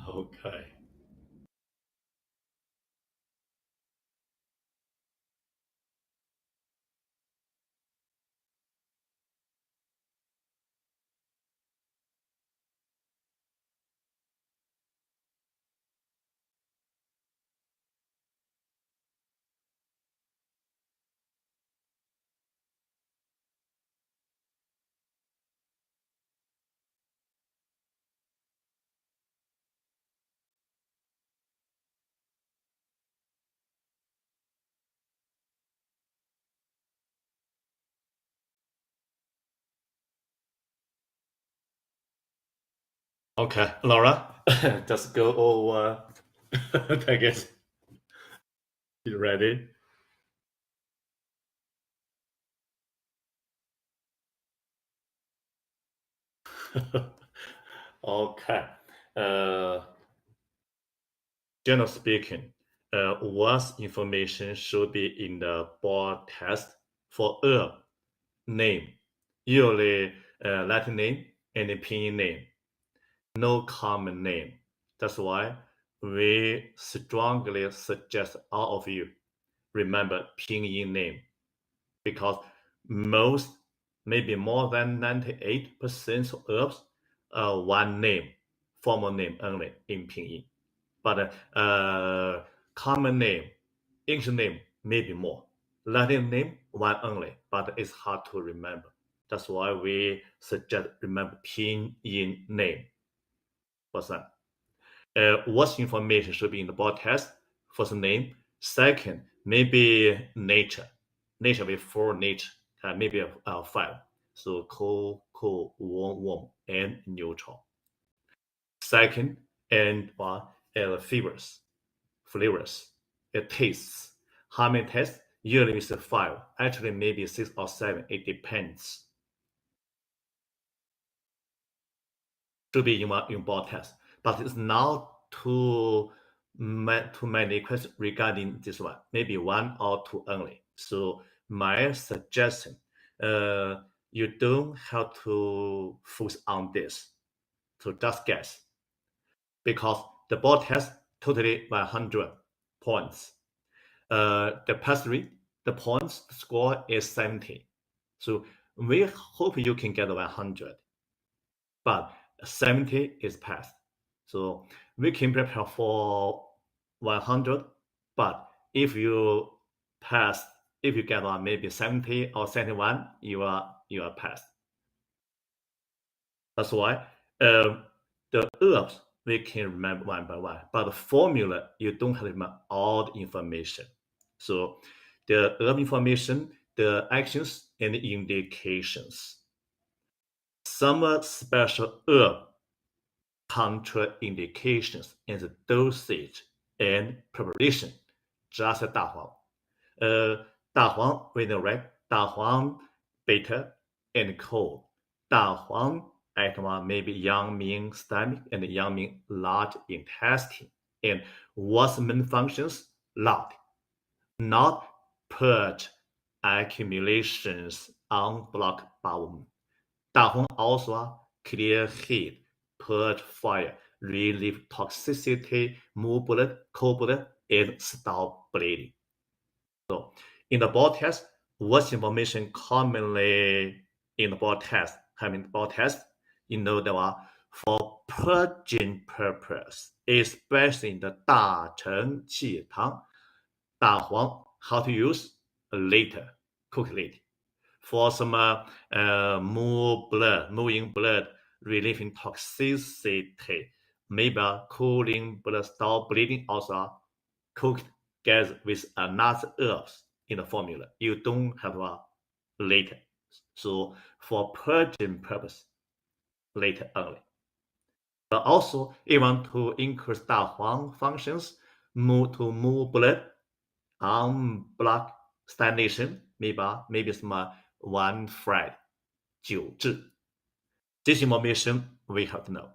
Okay. Okay, Laura, just go over. I guess you ready? Okay. Uh, General speaking, what information should be in the board test for a name? Usually, Latin name and pinyin name. No common name. That's why we strongly suggest all of you remember pinyin name, because most, maybe more than 98% of herbs are one name, formal name only in pinyin. But common name, English name, maybe more. Latin name, one only, but it's hard to remember. That's why we suggest remember pinyin name. What's that? What information should be in the board test? First name. Second, maybe nature. Nature with four nature, maybe five. So cold, warm, and neutral. Second, and flavors, tastes. How many tests? Usually it's five. Actually, maybe six or seven. It depends. Should be in board test, but it's not too many questions regarding this one. Maybe one or two only. So my suggestion, you don't have to focus on this. So just guess, because the board test totally 100 points. The pass rate, the points score is 70. So we hope you can get 100, but 70 is passed. So we can prepare for 100, but if you pass, if you get maybe 70 or 71, you are passed. That's why the herbs we can remember one by one, but the formula you don't have to remember all the information. So the herb information, the actions and the indications. Some special herb contraindications in the dosage and preparation, just 大黄. 大黄 we know, right? 大黄 bitter and cold. 大黄at maybe Yang-Ming stomach and Yang-Ming large intestine. And what's the main functions? Loud, not purge accumulations, unblock bowel. 大黄 also clear heat, purge fire, relieve toxicity, move blood, cold blood, and stop bleeding. So in the board test, what information commonly in the board test? You know there are for purging purpose, especially in the 大承气汤, 大黄, how to use? Later, cook later. For some moving blood, relieving toxicity, maybe cooling blood, stop bleeding, also cooked together with another herbs in the formula. You don't have later. So for purging purpose, later only. But also, you want to increase 大黄 functions, move blood, unblock stagnation, maybe some one fried 久治. This information we have to know.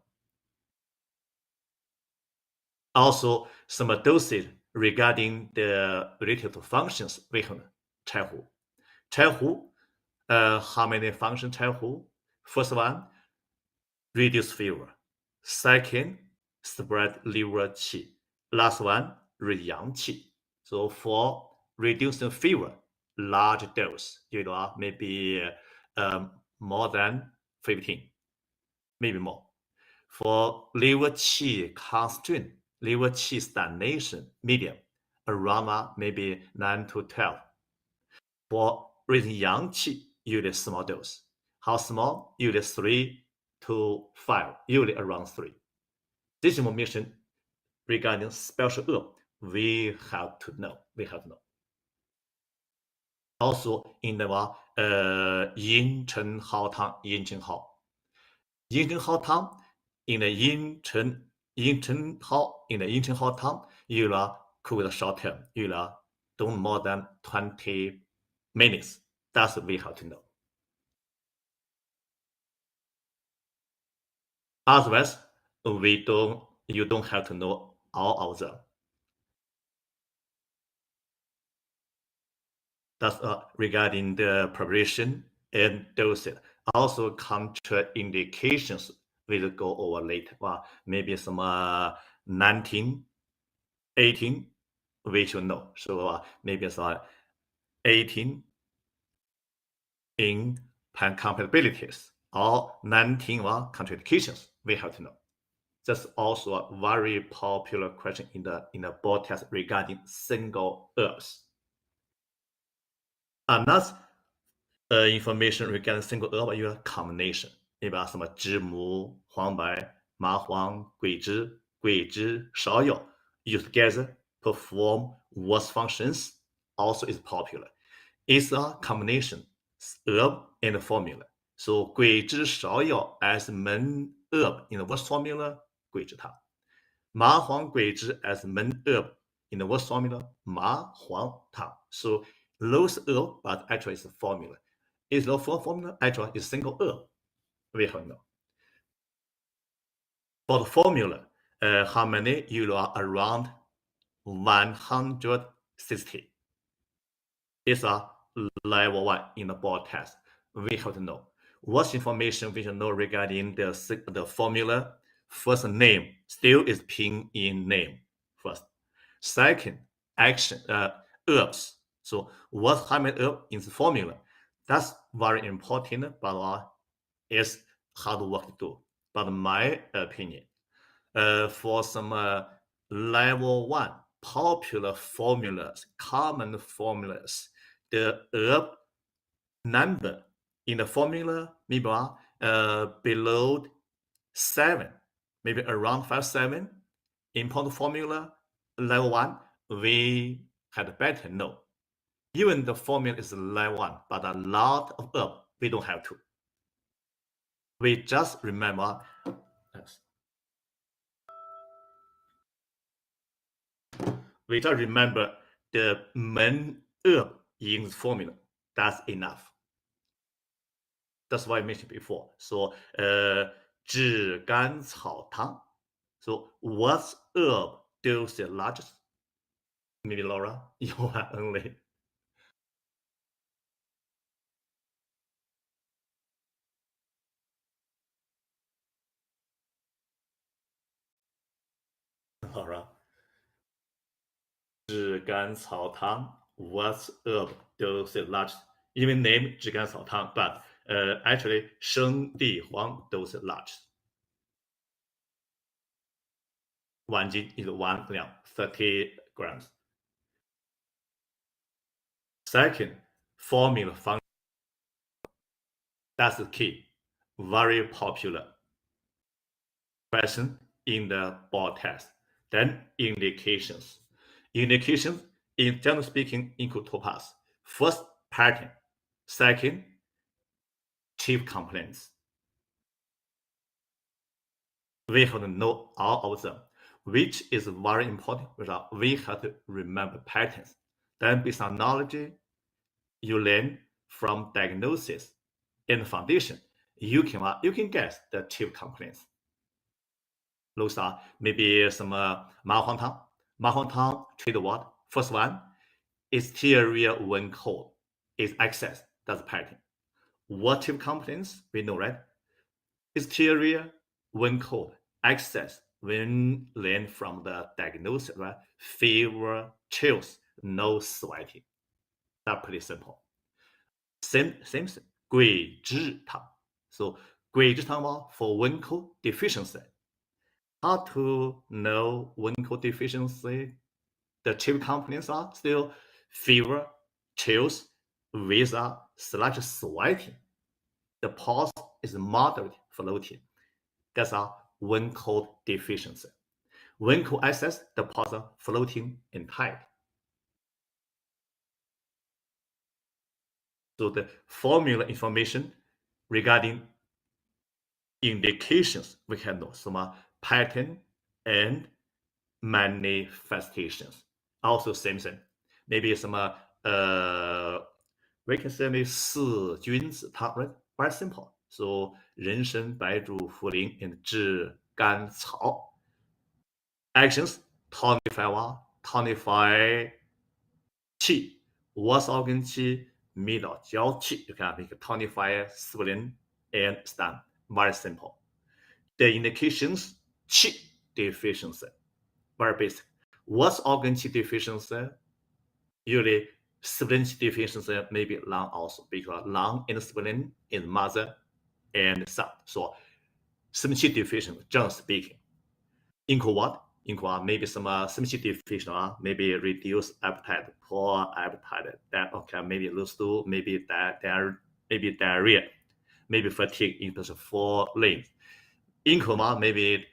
Also, some dosage regarding the related to functions we have 柴胡. 柴胡, how many functions 柴胡? First one, reduce fever. Second, spread liver qi. Last one, read yang qi. So for reducing fever, large dose, maybe more than 15, maybe more. For liver qi constraint, liver qi stagnation, medium, around maybe 9 to 12. For raising yang qi, usually small dose. How small? Usually 3 to 5, usually around 3. This information regarding special herb, we have to know. Also in the yin chen hao tang, yin chen hao. Yin chen hao tang, in the yin chen hao tang, you cook the short term, don't more than 20 minutes. That's what we have to know. Otherwise, you don't have to know all of them. That's regarding the preparation and dosage. Also, contraindications will go over later. Maybe some 19, 18, we should know. So maybe some 18 in compatibilities or 19 contraindications we have to know. That's also a very popular question in the board test regarding single herbs. Another information regarding single herb 有 combination， 比如什么知母、黄白、麻黄、桂枝、芍药 used together perform what functions also is popular. It's a combination herb and formula. So 桂枝芍药 as main herb in the what formula? 桂枝汤。麻黄桂枝 as main herb in the what formula? 麻黄汤。So those herb, but actually it's a formula. Is the formula actually is single herb? We have know. For the formula, how many? You are around 160. It's a level 1 in the board test. We have to know. What information we should know regarding the formula? First, name still is pinyin name first. Second, action herbs. So what how many herbs in the formula? That's very important, but it's hard work to do. But my opinion, for some level 1 popular formulas, common formulas, the herb number in the formula maybe below 7, maybe around 5, 7. Important formula level 1, we had better know. Even the formula is level 1, but a lot of herb we don't have to. We just remember. Yes. We just remember the main herb in the formula. That's enough. That's why I mentioned before. So, 炙甘草汤. So, what herb does the largest? Maybe Laura, you are only. Laura. 炙甘草汤. What herb does the largest? Even name 炙甘草汤, but actually 生地黄 does the largest. 1 斤 is 1 gram, 30 grams. Second, formula function. That's the key. Very popular question in the board test. Then indications. Indications, in general speaking, include 2 parts. First, pattern. Second, chief complaints. We have to know all of them, which is very important. We have to remember patterns. Then, based on knowledge, you learn from diagnosis and foundation. You can guess the chief complaints. Those are maybe some 麻黄汤. 麻黄汤 treat what? First one, exterior when cold is excess. That's pattern. What chief complaints? We know, right? Exterior when cold, access, when learn from the diagnosis, right? Fever, chills, no sweating. That's pretty simple. Same thing, 桂枝汤. So 桂枝汤 for Winco deficiency. How to know Winco deficiency? The chief complaints are still fever, chills, without slight sweating. The pulse is moderate floating. That's a Winco deficiency. Winco access, the pulse floating and tight. So the formula information regarding indications we can know some pattern and manifestations. Also same thing, maybe some we can say maybe 四君子汤, right? Very simple. So 人参、白术、茯苓 and 炙甘草. Actions tonify 气 ，was organ 气 middle 交气 ，you can make tonify swollen and stand. Very simple. The indications 气 deficiency, very basic. What's organ 气 deficiency? Usually spleen deficiency maybe lung also because lung and spleen is mother and son. So 什么气 deficiency, generally speaking. Include what? Include maybe some satiety deficient, maybe reduce appetite, poor appetite, that okay, maybe loose stool, maybe maybe diarrhea, maybe fatigue in terms of four limbs. Include maybe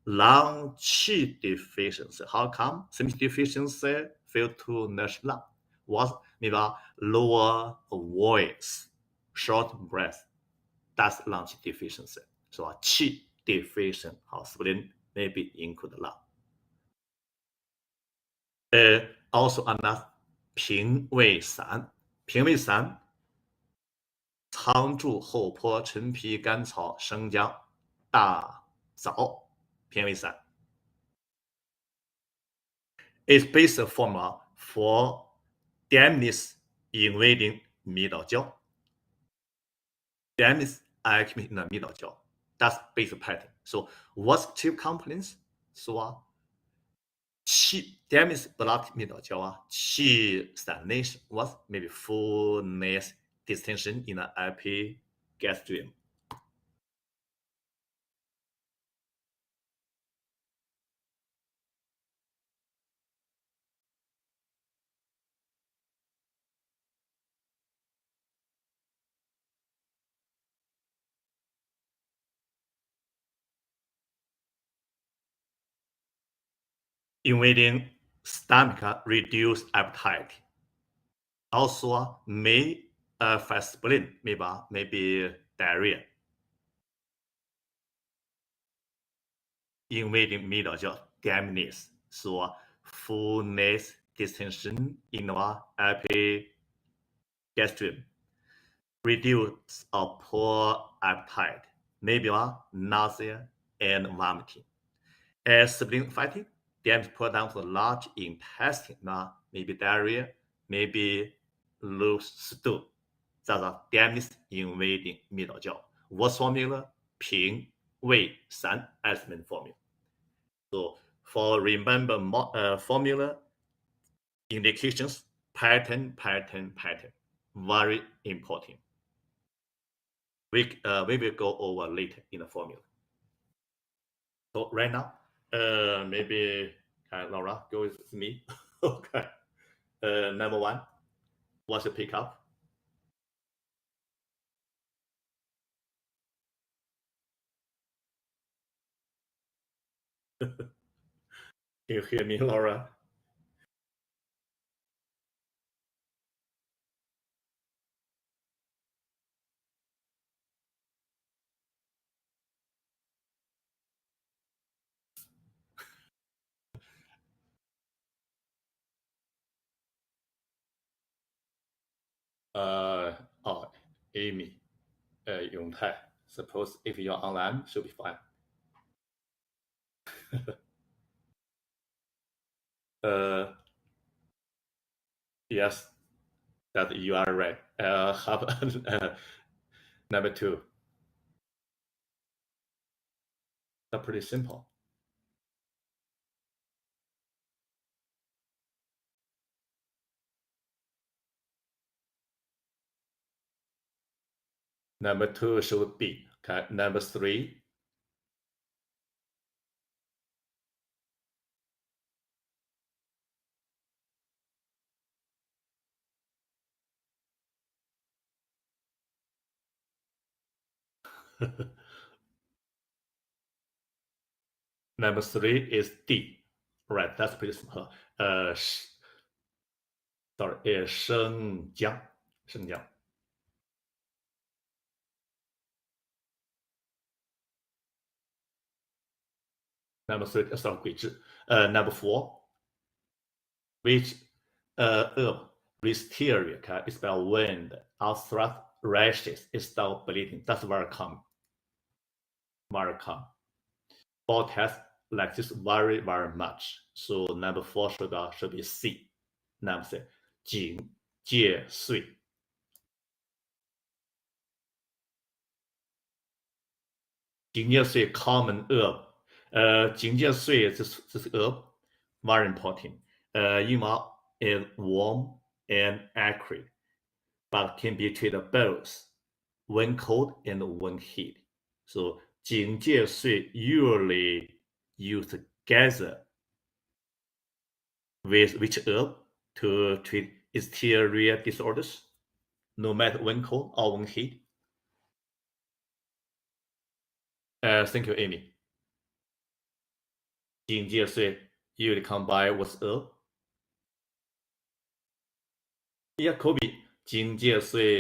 lung qi deficiency. How come? Satiety deficiency fail to nourish lung. What? Maybe lower voice, short breath. That's lung qi deficiency. So qi deficient, spleen maybe include lung. Also another 平胃散，平胃散，苍术、厚朴、陈皮、甘草、生姜、大枣，平胃散。It's basic formula for dampness invading middle jaw. Dampness accumulating in the middle jaw. That's basic pattern. So what's chief components? So qi dampness blocked middle jaw. Qi stagnation was maybe fullness distension in the epigastrium. Invading stomach, reduced appetite. Also may affect spleen, maybe diarrhea. Invading middle jaw, dampness, so fullness distension in the epigastrium. Reduce or poor appetite, maybe nausea and vomiting. As spleen fatigue, damage put down to the large intestine, maybe diarrhea, maybe loose stool. That's a damage invading middle jaw. What's formula? 平胃散 as main formula. So for remember formula, indications, pattern. Very important. We will go over later in the formula. So right now, maybe Laura go with me. Okay. Number one, what's the pickup? Can you hear me, Laura? Oh, Amy, Yongtai. Suppose if you're online, should be fine. Yes, that you are right. Number two. That's pretty simple. Number 2 should be. Okay. Number 3. Number 3 is D. Right, that's pretty simple. Sorry, is 生姜，生姜。Number 3, sorry, 鬼志。Number 4, which herb listeria okay, is spelled wind, arthritis, rashes, is spelled bleeding. That's very common. Very common. All tests like this very, very much. So number 4 should be C. Number 3, 警戒岁。警戒岁 common herb. 警戒岁 this herb very important. Yuma is warm and acrid, but can be treated both when cold and when heat. So 警戒岁 usually used together with which herb to treat exterior disorders, no matter when cold or when heat. Thank you, Amy. 警戒岁 usually combined with herb. Yeah, Kobe. 警戒岁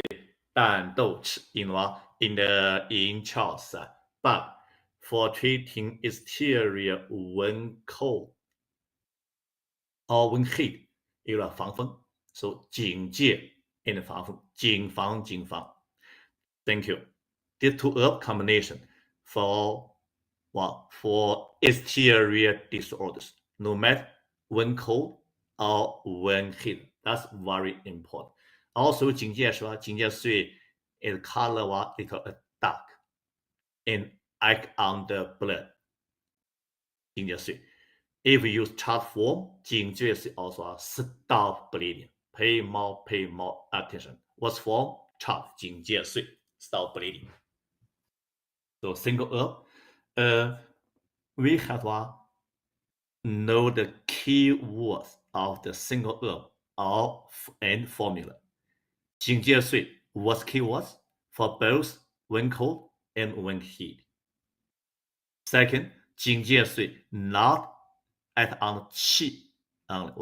淡豆豉 in Charles, but for treating exterior when cold or when heat, 有了防风 so 警戒 and 防风 警防 Thank you. These two herb combination for exterior disorders, no matter when cold or when heat. That's very important. Also, 警戒说警戒岁 is color little dark and act on the blood. 警戒岁 if you use chart form, 警戒岁 also stop bleeding. Pay more attention. What's form? Chart 警戒岁 stop bleeding. So single herb. We have to know the key words of the single herb and formula. 警戒岁 what's key words for both when cold and when heat. Second, 警戒岁 not act on qi only,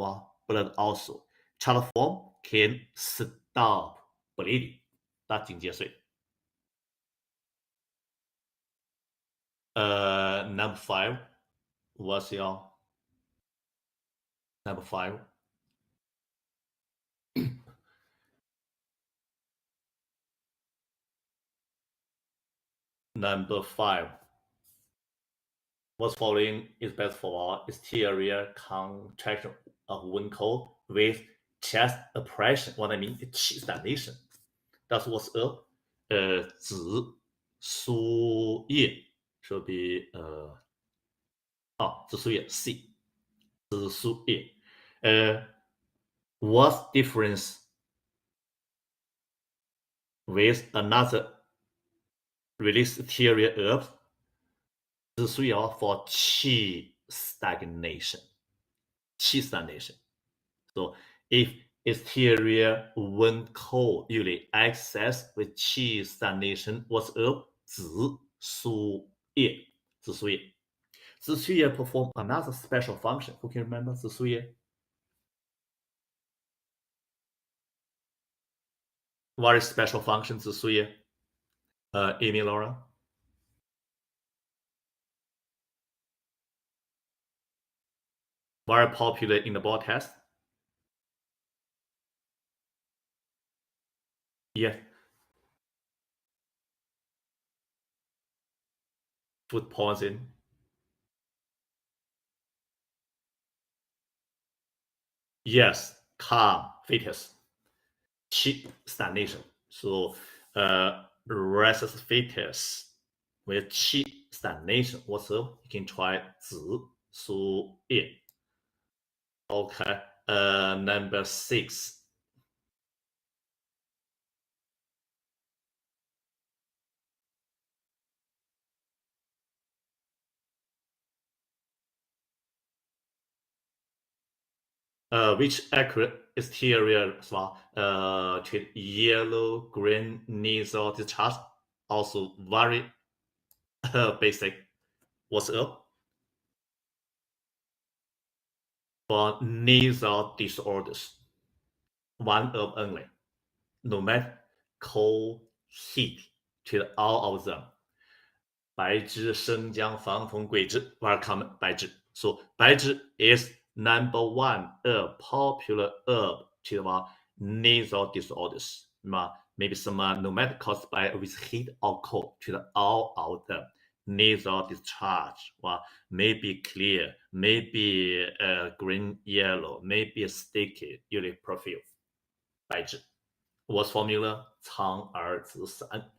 blood also. Chart form can stop bleeding. That's 警戒岁. Number 5. What's your number 5? Number 5. What's following is best for exterior contraction of when cold with chest oppression. What I mean is qi stagnation. That's what's up. 紫苏叶 should be 紫苏叶 C. 紫苏叶 what's difference with another release exterior herbs? 紫苏叶 for qi stagnation. Qi stagnation. So if exterior when cold usually access with qi stagnation was up 紫苏叶 紫苏叶 紫苏叶 perform another special function. Who can remember 紫苏叶? Very special function 紫苏叶. Amy, Laura? Very popular in the board test. Yeah. Food poison. Yes, calm fetus. Qi stagnation. So restless fetus with qi stagnation. What's up? You can try 紫苏叶. Okay. Number 6. Which accurate exterior treat yellow green nasal discharge? Also very basic. What's up? For nasal disorders, one of only. No matter cold, heat, treat all of them. 白芷、生姜、防风、桂枝 were common 白芷. So 白芷 is number one popular herb treat nasal disorders. Maybe some pneumatic caused by with heat or cold treat all of them. Nasal discharge, maybe clear, maybe green yellow, maybe sticky, usually profuse. 白芷. What's formula? 苍耳子散.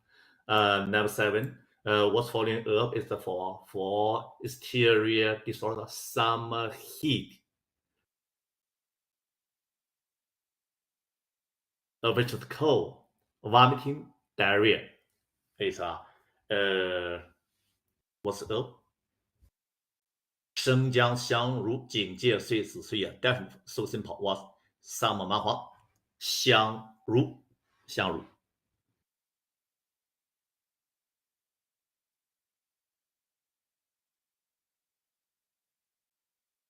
Number 7. What's following herb is the for exterior disorder, summer heat, which is cold, vomiting, diarrhea. It's what's herb? 生姜、香茹、荆芥、碎子、碎叶 definitely so simple. What? 上麻麻黄、香茹、香茹。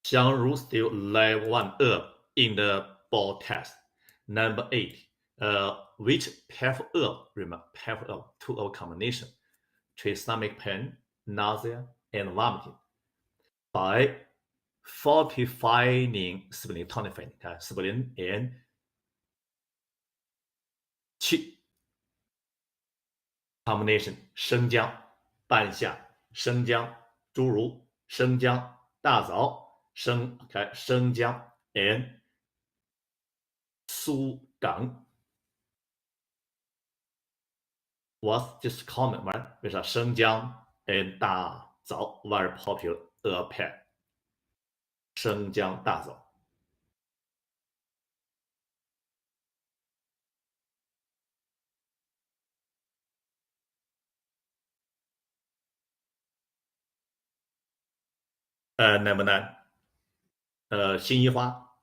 香茹 still level 1 herb in the ball test. Number 8. Which path herb? Remember, path herb, 2 herb combination. Treat stomach pain, nausea, and vomiting by fortifying spleen, tonifying spleen and qi combination. 生姜、半夏、生姜、猪乳、生姜、大枣、生姜 and 苏港. Was just common, right? 为啥生姜 and 大枣 very popular herb pair? 生姜大枣. Number 9. 辛夷花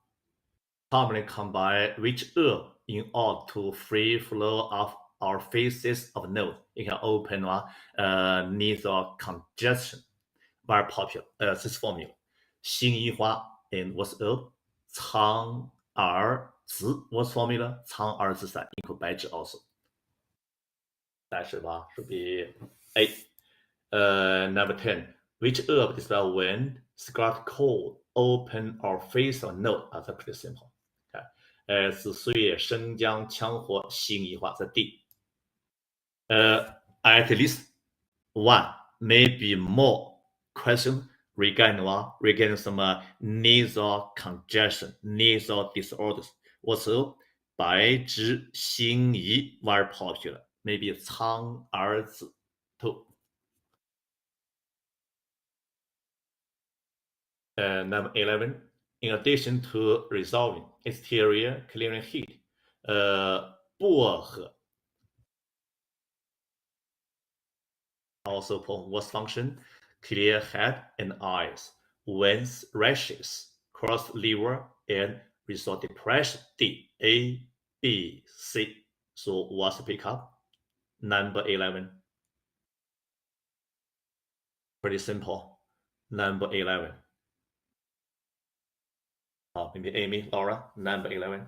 commonly combine which herb in order to free flow of our faces of nose. You can open nasal congestion. Very popular. This formula. 辛夷花 and what's herb? 苍耳子 what's formula? 苍耳子散 include 白芷 also. 但是吧 should be 8. Number 10. Which herb is when scratch cold, open or face or nose? That's pretty simple. 紫苏叶、生姜、羌活、辛夷花 the D. At least one, maybe more question regarding some nasal congestion, nasal disorders. Also, 白芷、辛夷 very popular. Maybe 苍耳子 too. Number 11. In addition to resolving exterior clearing heat, 薄荷 also perform what function? Clear head and eyes, wins rashes, cross liver, and resolve depression. D, A, B, C. So what's the pickup? Number 11. Pretty simple. Number 11. Maybe Amy, Laura, number 11.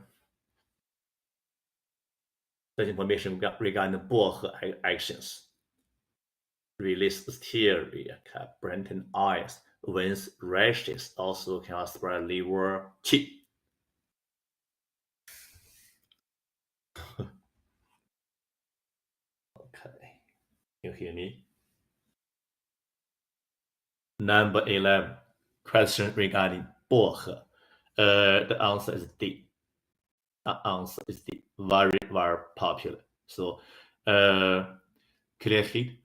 The information regarding薄荷actions. Release exterior, brighten eyes, wins rashes, also can spread liver qi. Okay, you hear me? Number 11, question regarding 薄荷. The answer is D. The answer is D. Very, very popular. So, clear heat,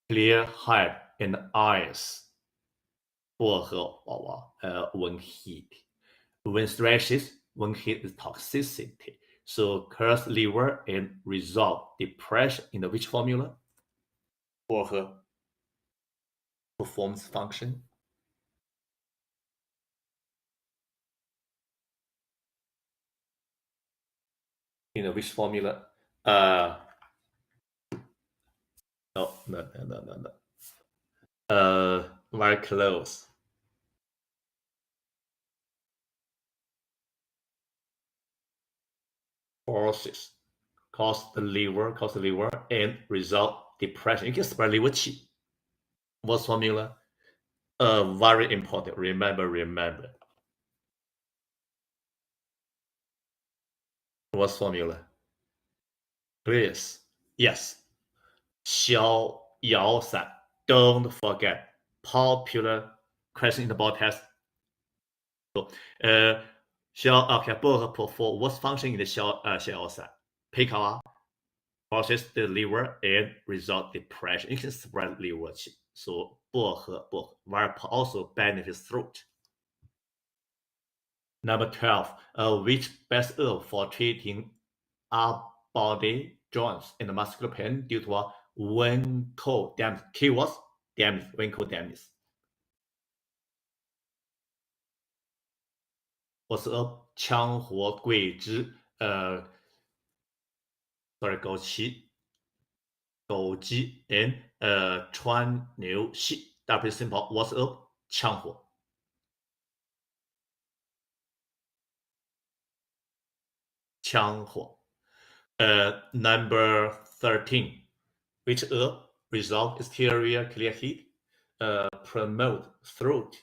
clear head and eyes. 薄荷娃娃 when heat. When stresses, when heat is toxicity. So curse liver and resolve depression in the which formula? 薄荷 performs function. In which formula? No. Very close. Forces cause the liver, and result depression. You can spell liver qi. What's formula? Very important. Remember. What's formula? Please. Yes. 逍遥散. Don't forget. Popular question in the board test. OK, 薄荷 perform what's function in the 逍遥散? Pick up, process the liver and result depression. You can spread liver qi. So 薄荷 very also benefits throat. Number 12, which best herb for treating upper body joints and muscular pain due to a wrinkle damage? Keywords damage, wrinkle damage. What's herb? 羌活、桂枝、枸杞 and 川牛细. That is simple. What's herb? 羌活. Number 13. Which herb resolve exterior clear heat, promote throat,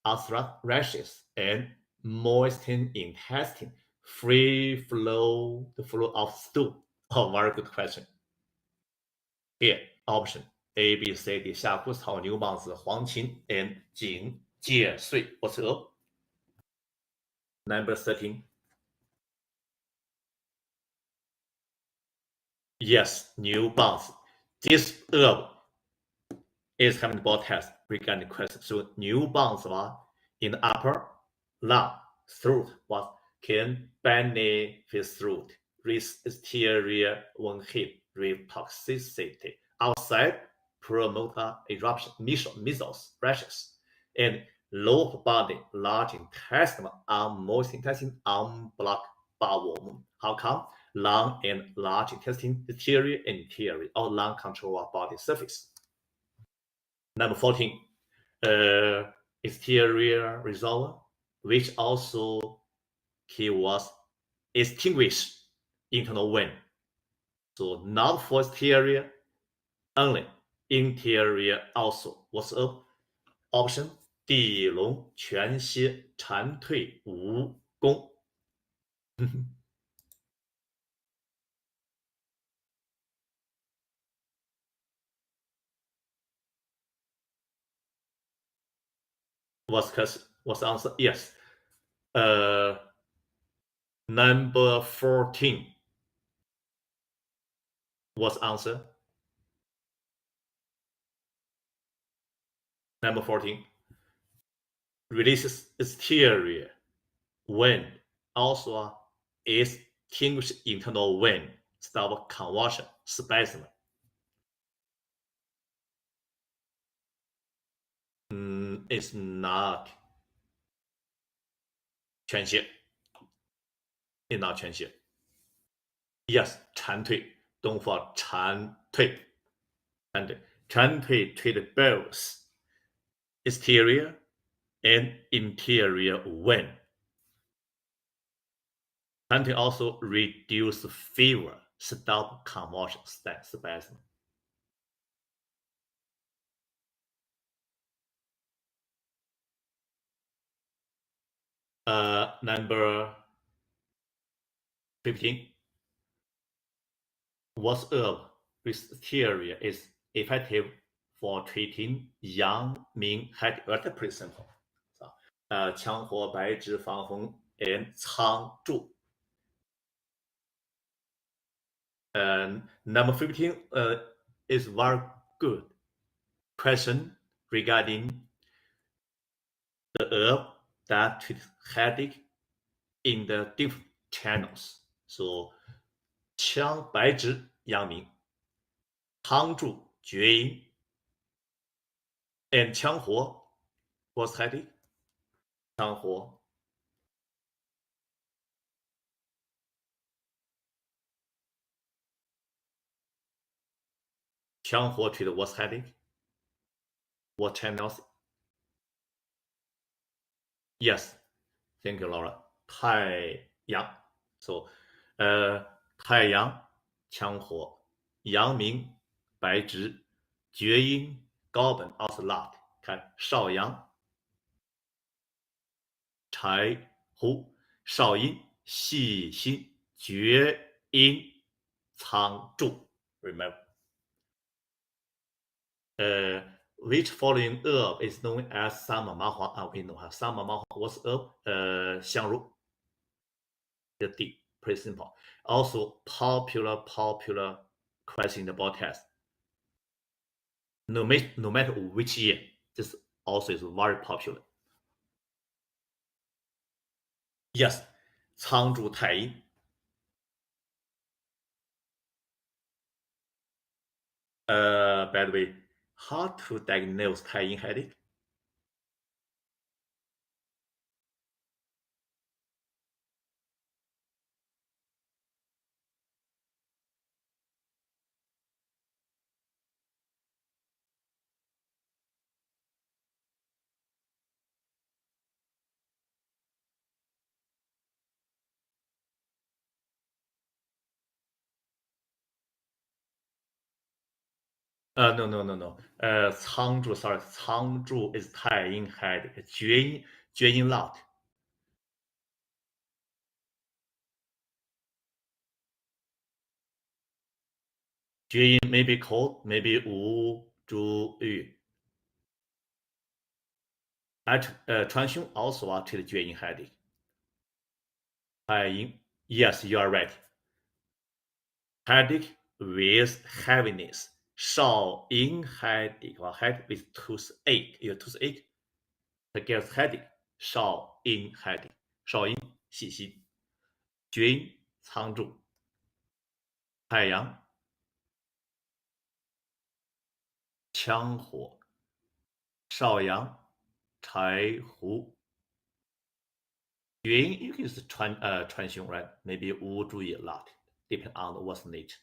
ulcer rashes, and moisten intestine, the flow of stool? Oh, very good question. Here, option A, B, C, D. 夏枯草、牛蒡子、黄芩 and 荆芥穗. What's herb? Number 13. Yes, 牛蒡子. This herb is having the board test regarding the question. So 牛蒡子 in the upper lung, throat, what can benefit throat, risk exterior when hit, with toxicity. Outside, promote eruption, measles, rashes, and lower body, large intestine, moist intestine, unblocked bowel. How come? Lung and large intestine exterior and interior, or lung control our body surface. Number 14, exterior resolver, which also keywords extinguish internal wind. So not for exterior only, interior also. What's up? Option 地龙全歇蝉蜕蜈蚣. What's the answer? Yes. Number 14. What's answer? Number 14. Releases exterior wind, also extinguish internal wind, stop convulsion, spasm. It's not 全泻. It's not 全泻. Yes, 蝉蜕. Don't for 蝉蜕. 蝉蜕 treat both exterior and interior wind. 蝉蜕 also reduce fever, stop convulsion, spasm. Number 15. What herb with exterior is effective for treating young men head? That's pretty simple. 羌活、白芷、防风 and 苍术. And number 15 is very Good. Question regarding the herb that treats headache in the different channels. So, 羌白芷阳明，苍术厥阴 and 羌活 was headache. 羌活treat was headache. What channels? Yes. Thank you, Laura. 太阳 So, 太阳羌活，阳明白芷，厥阴高本 also lot。看少阳柴胡，少阴细辛，厥阴苍术。Remember. Which following herb is known as 三马麻黄？we know 三马麻黄 was herb. 香茹 the D. Pretty simple. Also popular question in the broadcast. No matter which year, this also is very popular. Yes, 苍术太阴。By the way, how to diagnose 太阴 headache? No. 苍术 sorry, 苍术 is 太阴 headache. 厥阴 lot. Jun maybe cold, maybe Wu Zhu Yu. At 川芎 also are treated Jun headache. Yes, you are right. Headache with heaviness. 少阴 headache or headache with toothache. Your toothache gets headache. 少阴 headache. 少阴细心。厥阴苍术。太阳羌火，少阳柴胡。原因 you can use 川芎 right? Maybe 无注意 a lot, depending on what's needed.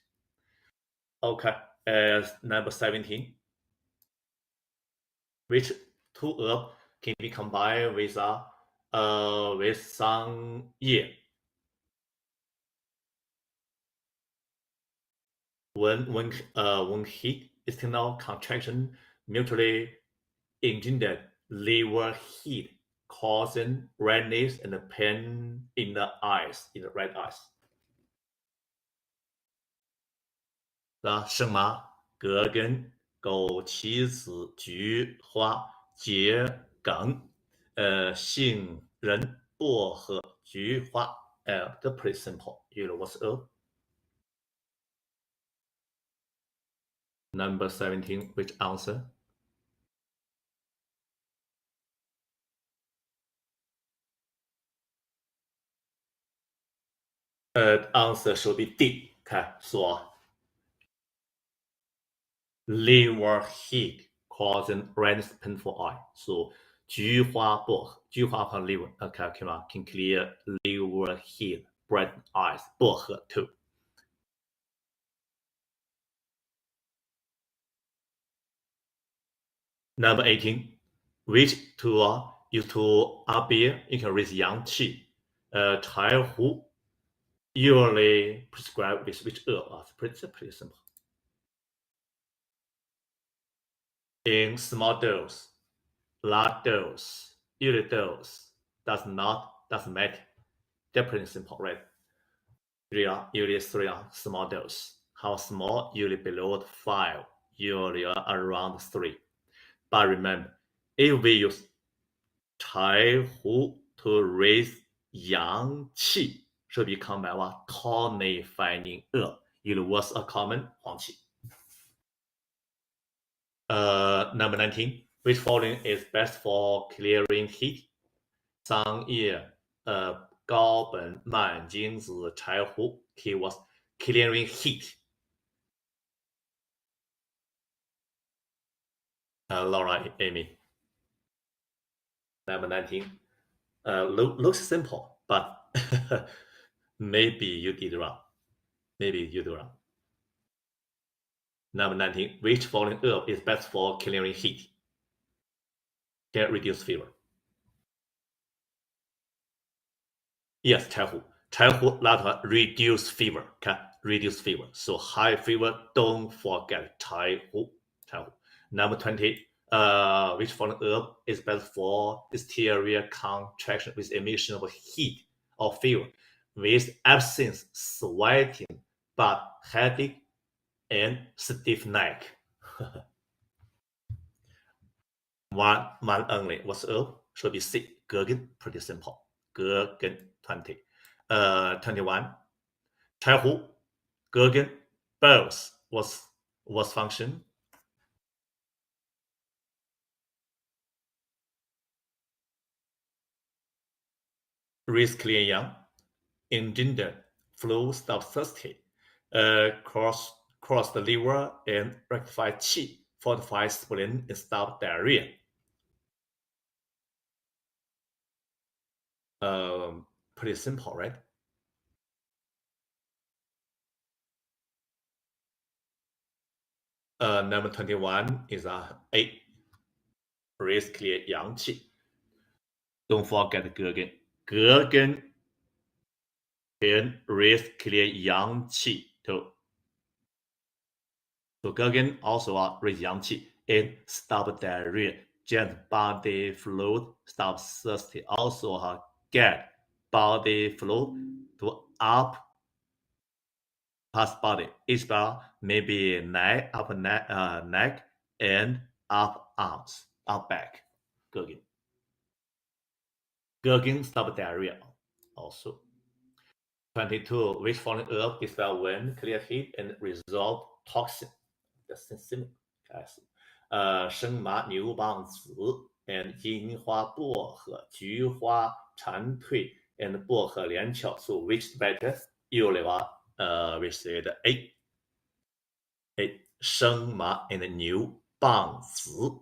Okay, number 17. Which two herb can be combined with some year? When heat, external contraction mutually engendered liver heat, causing redness and pain in the eyes, in the red eyes. 生麻、葛根、枸杞子、菊花、桔梗、杏仁、薄荷、菊花。They're pretty simple. You know what's herb? Number 17, which answer? Answer should be D. 看说 liver heat causing redness, painful eye. So 菊花薄荷，菊花和 liver. Okay, can clear liver heat, bright eyes. 薄荷 too. Number 18, which tool used to up beer you can raise yang qi? 柴胡 usually prescribed with which herb? Pretty simple. In small dose, large dose, usually dose doesn't matter. They're pretty simple, right? Usually 3 small dose. How small? Usually below 5, usually around 3. But remember, if we use 柴胡 to raise yang qi, should be combined with tonifying herb. It was a common 黄芪. Number 19. Which following is best for clearing heat? 桑叶、高本、蔓、金子、柴胡。Keywords clearing heat. Laura, Amy. Number 19. Looks simple, but maybe you did wrong. Maybe you do wrong. Number 19. Which following herb is best for clearing heat? Can reduce fever. Yes, 柴胡. 柴胡 that reduce fever. Okay, reduce fever. So high fever, don't forget 柴胡. 柴胡. Number 20. Which following herb is best for hysteria contraction with emission of heat or fever, with absence, sweating, but headache, and stiff neck? One only. What's herb? Should be C. Gherkin. Pretty simple. Gherkin. 20. 21. 柴胡, gherkin, both. What's function? Raise clear yang, engender flow, stop thirsty, cross the liver and rectify qi, fortify spleen and stop diarrhea. Pretty simple, right? Number 21 is A. Raise clear yang qi. Don't forget gherkin. Gherkin can raise clear yang qi too. So gherkin also raise yang qi and stop diarrhea, get body fluid, stop thirsty. Also get body fluid to up past body. Each bar maybe neck, upper neck and up arms, up back. Gherkin. Gherkin stop diarrhea also. 22. Which following herb is well when clear heat and resolve toxin? That's simple. 开始，生麻、牛蒡子 and 樱花、薄荷、菊花、蝉蜕 and 薄荷、连翘. So which better? Usually we said A. A. 生麻 and 牛蒡子.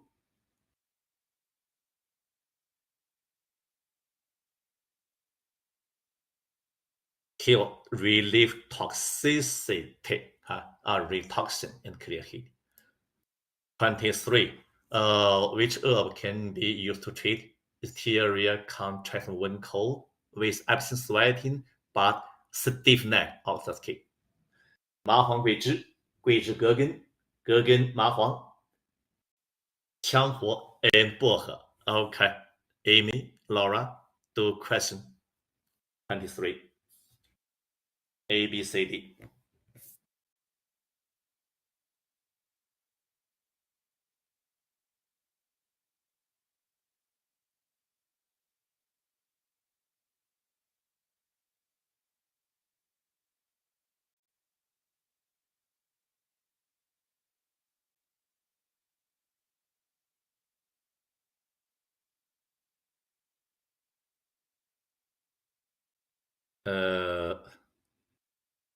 Kill, relieve toxicity, relieve toxin and clear heat. 23. Which herb can be used to treat hysteria contraction when cold with absent sweating but stiff neck or thirsty? 麻黄桂枝, 桂枝葛根, 葛根麻黄, 羌活 and 薄荷. Okay, Amy, Laura, do question 23. A, B, C, D.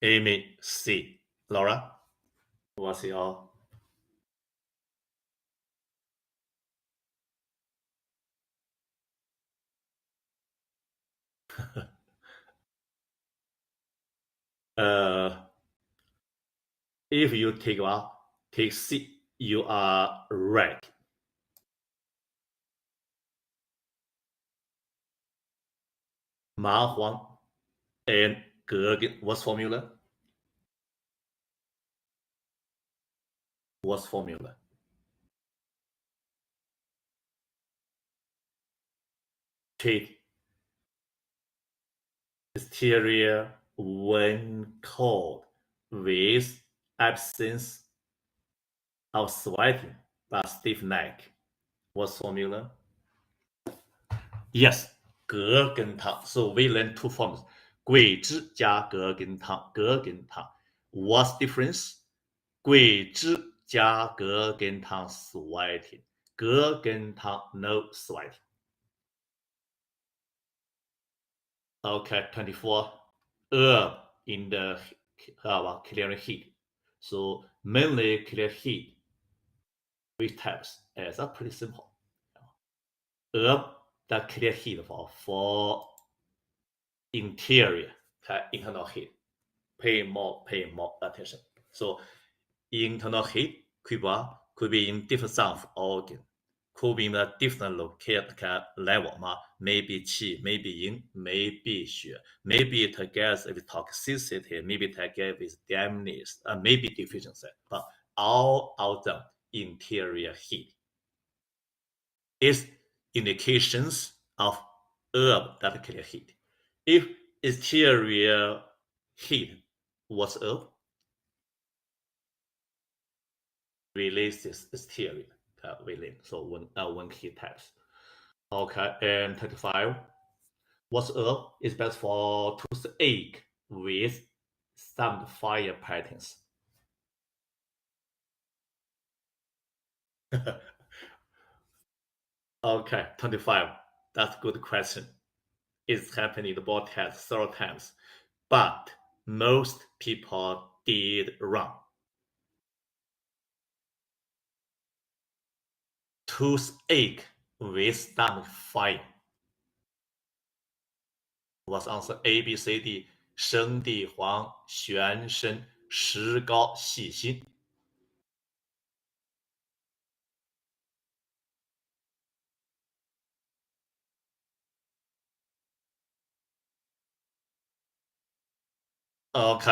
Amy, C. Laura, what's your? If you take C, you are right. 麻黄 and gherkin. What's formula? What's formula? Treat hysteria when cold with absence of sweating but stiff neck. What's formula? Yes, 葛根汤. So we learned two forms. 桂枝加葛根汤, 葛根汤. What's difference? 桂枝加隔跟汤 sweating， 隔跟汤 no sweating. Okay, 24. Herb in the clear heat. So mainly clear heat. Which types? It's pretty simple. Herb that clear heat for interior, internal heat. Pay more attention. So internal heat could be in different side of organ, could be in a different level maybe qi, maybe yin, maybe xue, maybe together with toxicity, maybe together with dampness, maybe deficiency, but all of them interior heat is indications of herb that clear heat. If exterior heat was herb, releases exterior within. So one key types. Okay, and 35. What's up is best for toothache with some fire patterns. Okay, 25. That's a good question. It's happening in the board test several times, but most people did wrong. Toothache with stomach fire was answer A, B, C, D. 生地黄、玄参、石膏、细辛。OK，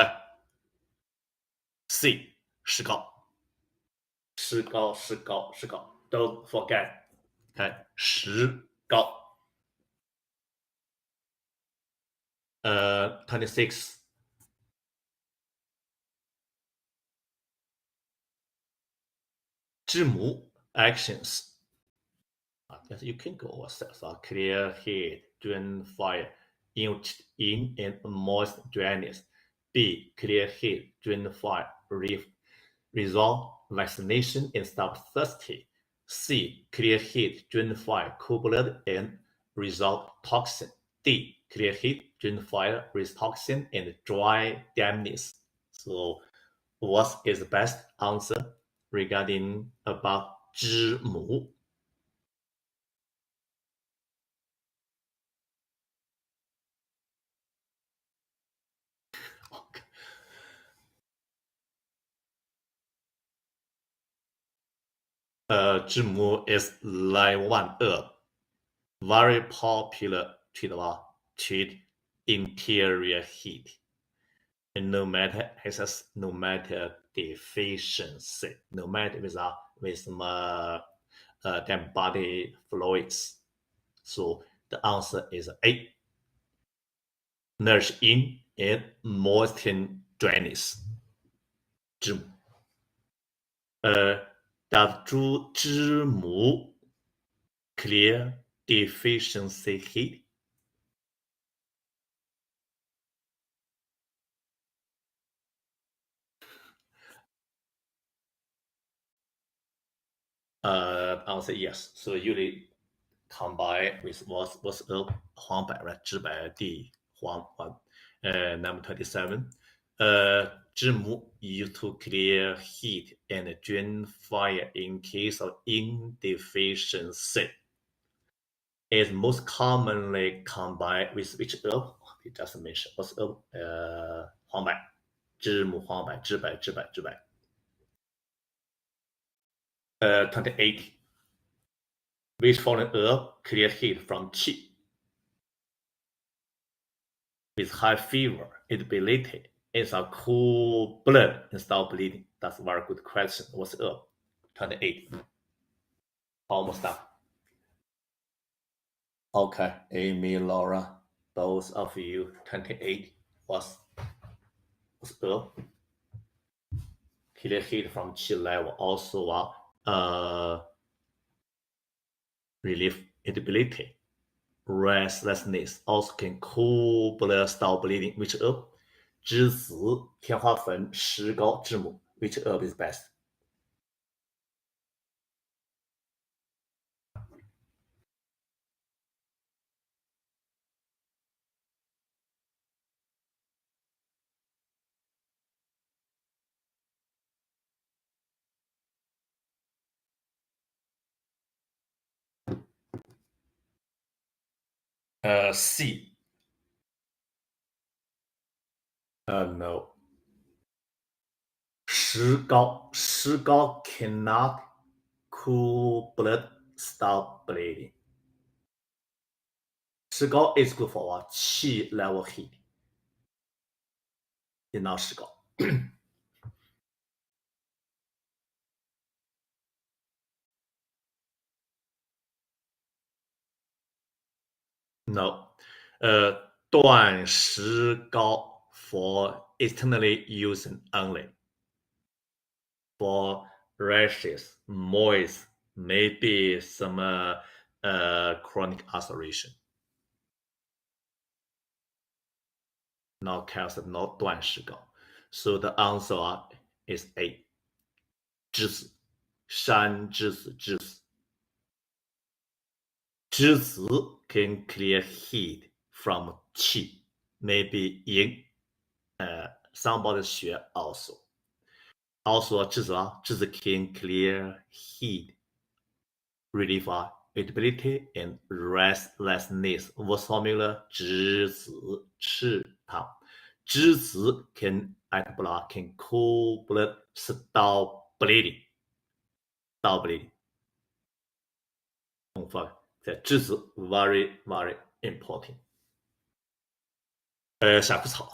C 石膏，石膏，don't forget， 看石膏。26. 字母 actions. Yes, you can go ourselves. Clear heat, drain fire, in and moist dryness. B. Clear heat, drain fire, resolve vaccination and stop thirsty. C. Clear heat, drain fire, cool blood and resolve toxin. D. Clear heat, drain fire, release toxin and dry dampness. So, what is the best answer regarding about 知母知母 is like one herb, very popular treat interior heat. And no matter excess, no matter deficiency, no matter with some body fluids. So the answer is A. Nourish in and moisten dryness. 知母 does 知母 clear deficiency heat? Answer yes. So usually combine with what's up 黄柏 right 知柏地黄 number 27. 知母 used to clear heat and drain fire in case of indeficiency. Is most commonly combined with which herb? We just mentioned what's herb? 黄柏知母黄柏知柏 28. Which following herb clear heat from qi? With high fever, irritability, it's a cool blood and stop bleeding. That's a very good question. What's herb? 28. Almost done. Okay, Amy, Laura, both of you, 28. What's herb? Clear heat from qi level. Also, relief irritability. Restlessness also can cool blood, stop bleeding. Which herb? 栀子、天花粉、石膏、知母. Which herb is best? C. No. 石膏 cannot cool blood, stop bleeding. 石膏 is good for what? Qi level heat. It's not 石膏。No. 断石膏 for externally using only. For rashes, moist, maybe some chronic ulceration. Not cancer, not 断石膏. So the answer is A. 栀子，山栀子，栀子。栀子 can clear heat from qi, maybe in somebody's 血 also. Also 栀子啊，栀子 can clear heat, relieve irritability and restlessness. What formula? 栀子赤汤。栀子 can act blood, can cool blood, stop bleeding. Stop bleeding. Don't forget that 栀子 very very important. 夏枯草，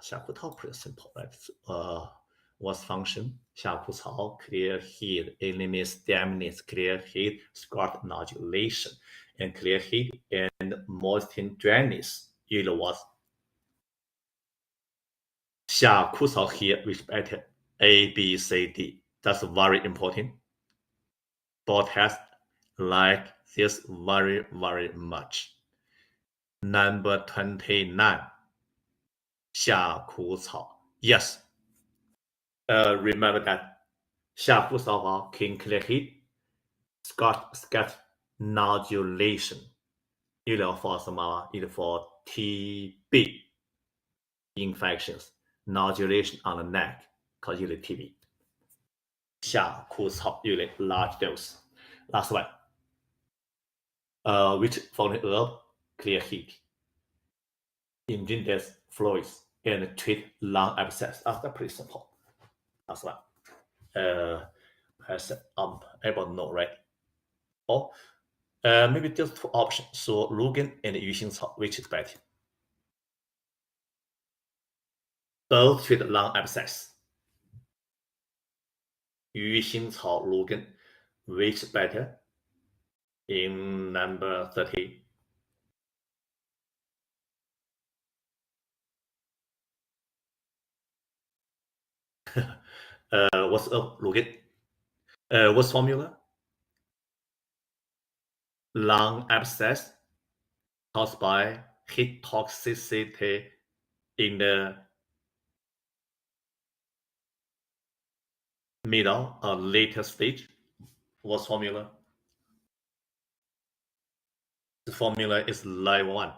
夏枯草 pretty simple, right? What's function? 夏枯草 clear heat, eliminates dampness, clear heat, scalp nodulation, and clear heat and moisten dryness. You know what? 夏枯草 here respected A, B, C, D. That's very important. Both has like this very very much. Number 29. 夏枯草. Yes. Remember that 夏枯草 can clear heat, scalp nodulation. Either for either for TB infections, nodulation on the neck, cause usually TB. 夏枯草 usually large dose. Last one. Which following herb clear heat, inject fluids, and treat lung abscess. That's pretty simple. That's one. Has able to know, right? Or maybe just two options. So Rugen and 鱼腥草, which is better? Both treat lung abscess. 鱼腥草 Rugen, which is better? In number 30. What's Rugen? What's formula? Lung abscess caused by heat toxicity in the middle or later stage. What's formula? The formula is line 1.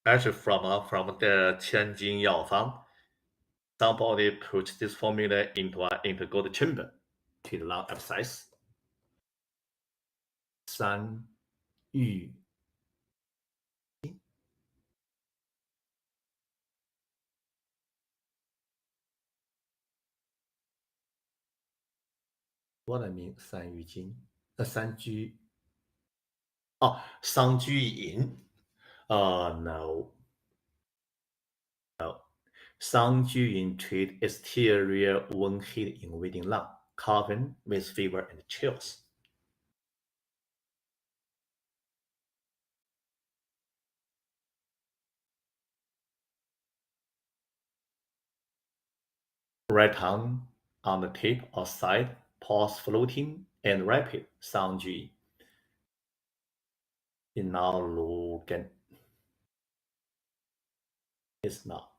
Actually, from the Tianjin Yao Fang, somebody put this formula into gold chamber to the lung abscess. 山芋 What I mean 三郁金三居桑居银 no. Sanjuyin treat exterior wound heat invading lung, coughing with fever and chills. Right tongue on the tip or side, pulse floating and rapid. Sanjuyin. Inalugan. It's not.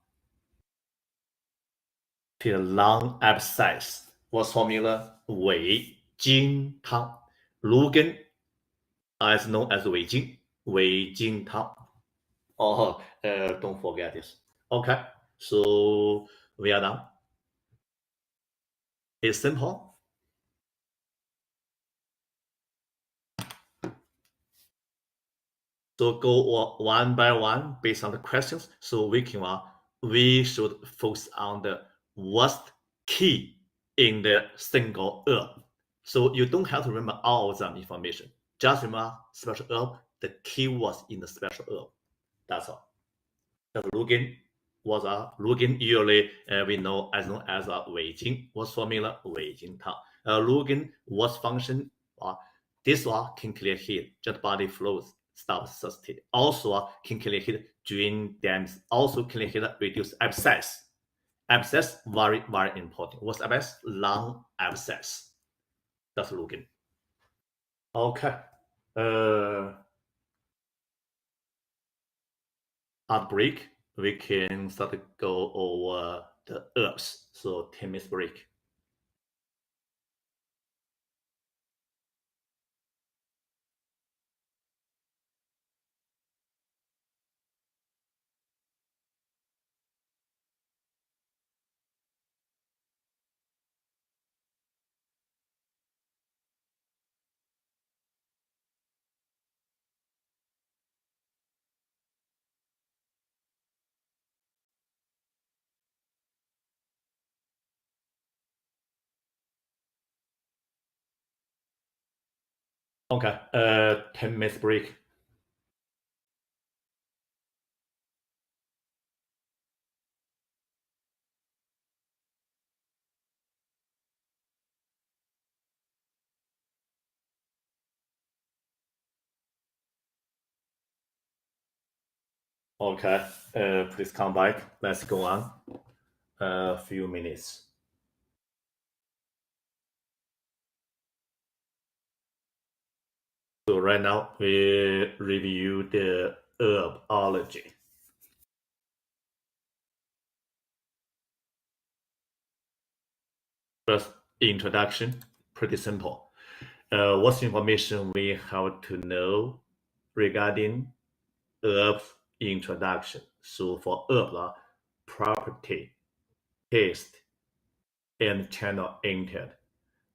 To the lung abscess. What's formula? 伪金汤. Lugan is known as 伪金汤. Don't forget this. Okay, so we are done. It's simple. So go one by one based on the questions. So we should focus on the worst key in the single herb. So you don't have to remember all of them information. Just remember special herb, the keywords in the special herb. That's all. The login was a login usually we know as known as a 尾金 was formula 尾金汤. Login was function this one can clear heat, just body flows, stop sustain. Also can clear heat, drain dams. Also clear heat, reduce abscess. Abscess very very important. What's abscess? Lung abscess. That's login. Okay. At break, we can start to go over the herbs. So 10 minutes break. Okay, 10 minutes break. Okay, please come back. Let's go on. A few minutes. So right now we review the herbology. First, introduction, pretty simple. What's information we have to know regarding herbs introduction? So for herb, property, taste, and channel entered.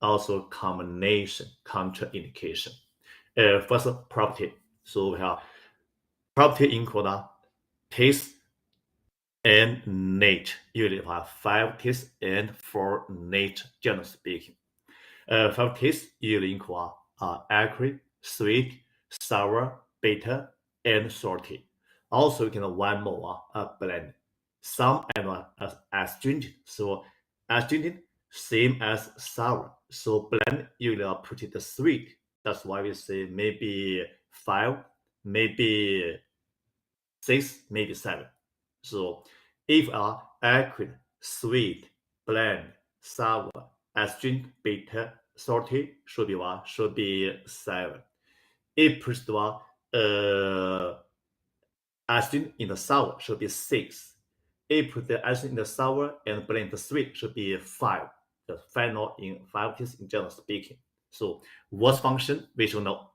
Also combination, contraindication. First, property. So we have property include taste and nature. Usually we have 5 tastes and 4 nature, generally speaking. 5 tastes usually include acrid, sweet, sour, bitter, and salty. Also, you can one more blend. Some as astringent. So astringent same as sour. So blend usually put it sweet. That's why we say maybe 5, maybe 6, maybe 7. So if acrid, sweet, bland, sour, astringent, bitter, salty should be what? Should be 7. If put astringent in the sour should be 6. If put the astringent in the sour and blend the sweet should be 5. The final in 5 cases in general speaking. So what function we should know?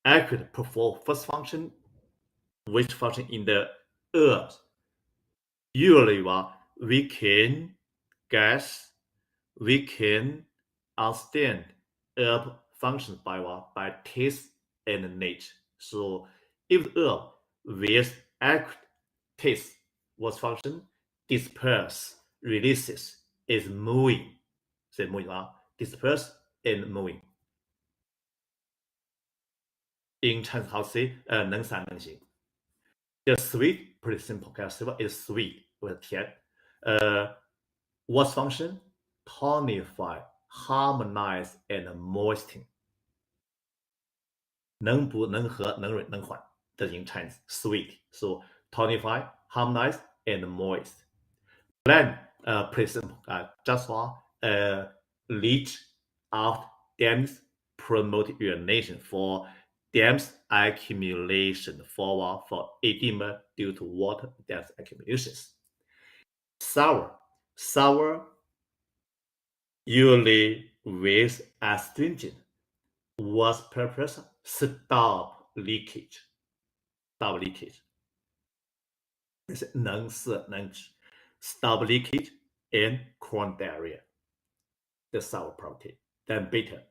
Acrid perform first function, which function in the herbs? Usually we can guess, we can understand herb functions by what? By taste and nature. So if the herb with acrid taste was function, disperse, releases, is moving. Say moving disperse and moving. In Chinese how to say 能散能行. The sweet, pretty simple. Okay, silver is sweet with 甜. What's function? Tonify, harmonize, and moisten. 能补、能和、能润、能缓. That's in Chinese. Sweet. So tonify, harmonize, and moist. Blend, pretty simple. Just for leach out dams, promote urination for dams accumulation for edema due to water dams accumulations. Sour. Sour usually with astringent. What's purpose? Stop leakage. Stop leakage. stop leakage, and chronic diarrhea. The sour protein. Then beta.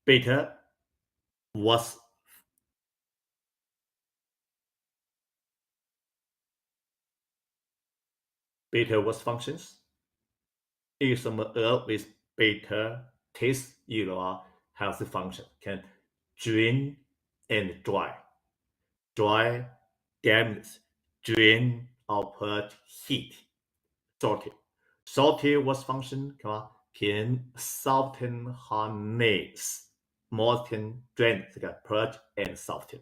Beta was functions. Isomers with beta taste healthy function can drain and dry. Dry, damage, drain, or purge heat. Salty. Salty was function can soften harness, moisten, drain, purge, and soften.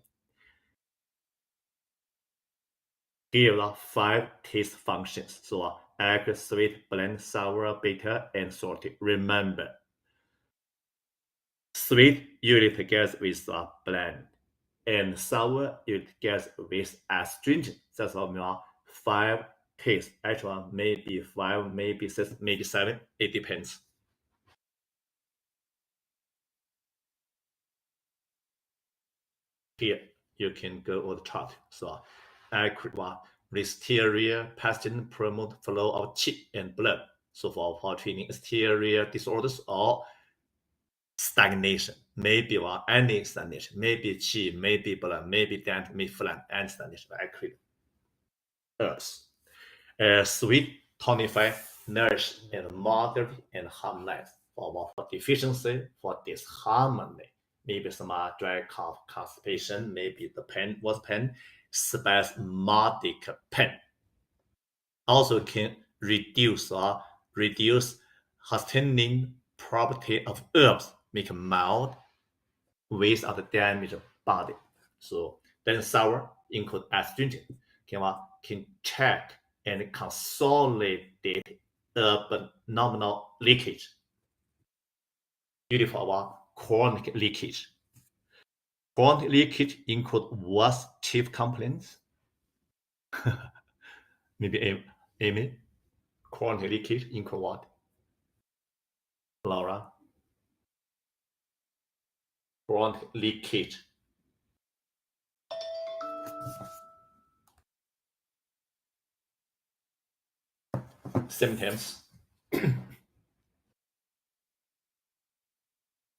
Here are 5 taste functions. So acrid, sweet, bland, sour, bitter, and salty. Remember, sweet usually together with bland, and sour usually together with astringent. That's all 5 tastes. Actually, maybe 5, maybe 6, maybe 7. It depends. Here you can go over the chart. So acrid one, listeria pathogen promote flow of qi and blood. So for treating listeria disorders or stagnation, maybe any stagnation, maybe qi, maybe blood, maybe damp, maybe phlegm, and stagnation, acrid herbs. Sweet, tonify, nourish, and moderate and harmonize for deficiency, for disharmony. Maybe some dry cough, constipation, maybe the pain was pain, spasmodic pain. Also can reduce sustaining property of herbs, make mild without damage of body. So then sour include astringent, can check and consolidate abdominal leakage. Beautiful about chronic leakage. Chronic leakage include what's chief complaints? Maybe Amy? Chronic leakage include what? Laura? Chronic leakage. Symptoms.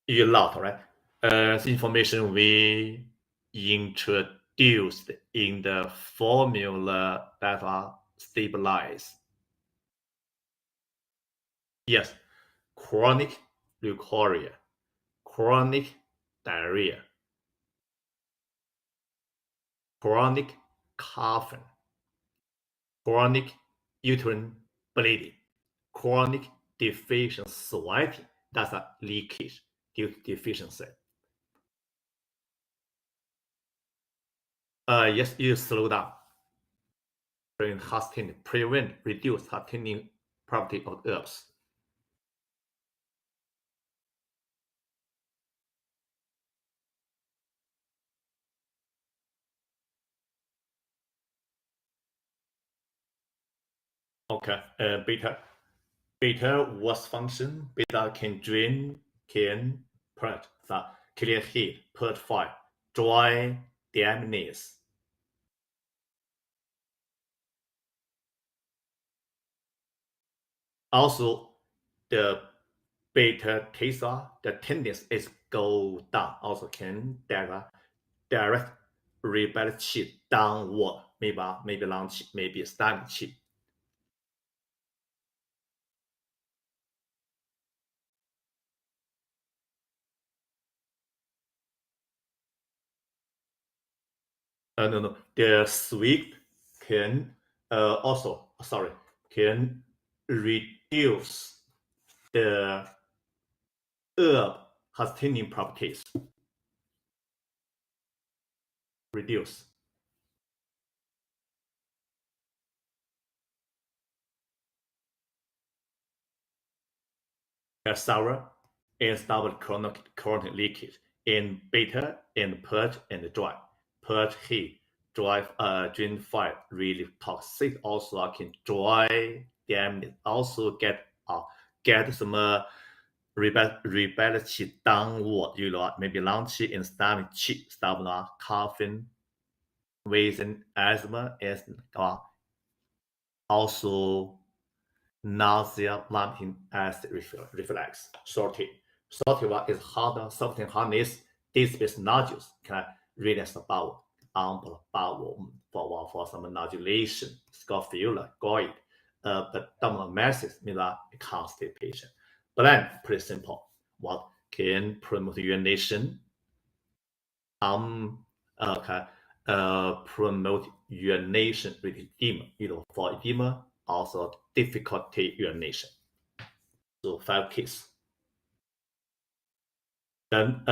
A lot, right? The information we introduced in the formula that are stabilized. Yes, chronic leukorrhea, chronic diarrhea, chronic coughing, chronic uterine bleeding, chronic deficient sweating. That's a leakage due to deficiency. Yes, you slow down. Prevent, reduce sustaining property of herbs. Okay, beta. Beta was function. Beta can drain, can purge, clear heat, purify, dry, damage. Also, the beta tesa, the tendency is go down. Also can direct rebel qi downward. Maybe long qi, maybe stagnant qi. No. The sweet can can reduce the herb sustaining properties. Reduce. Sour and stop chronic leakage. In beta and purge and dry. Purge heat, dry drain fire, really toxic. Also can dry damage. Also get some rebel qi downward, maybe long qi and stomach qi, stop coughing, wheezing, asthma, and Also nausea, vomiting, acid reflux. Salty one is harder, something hardness, displays nodules, can redness the bowel, bowel for some nodulation, scrofula, goit, abdominal masses, means constipation. But then, pretty simple. What can promote urination? Okay, promote urination with edema, for edema, also difficulty urination. So 5 keys. Then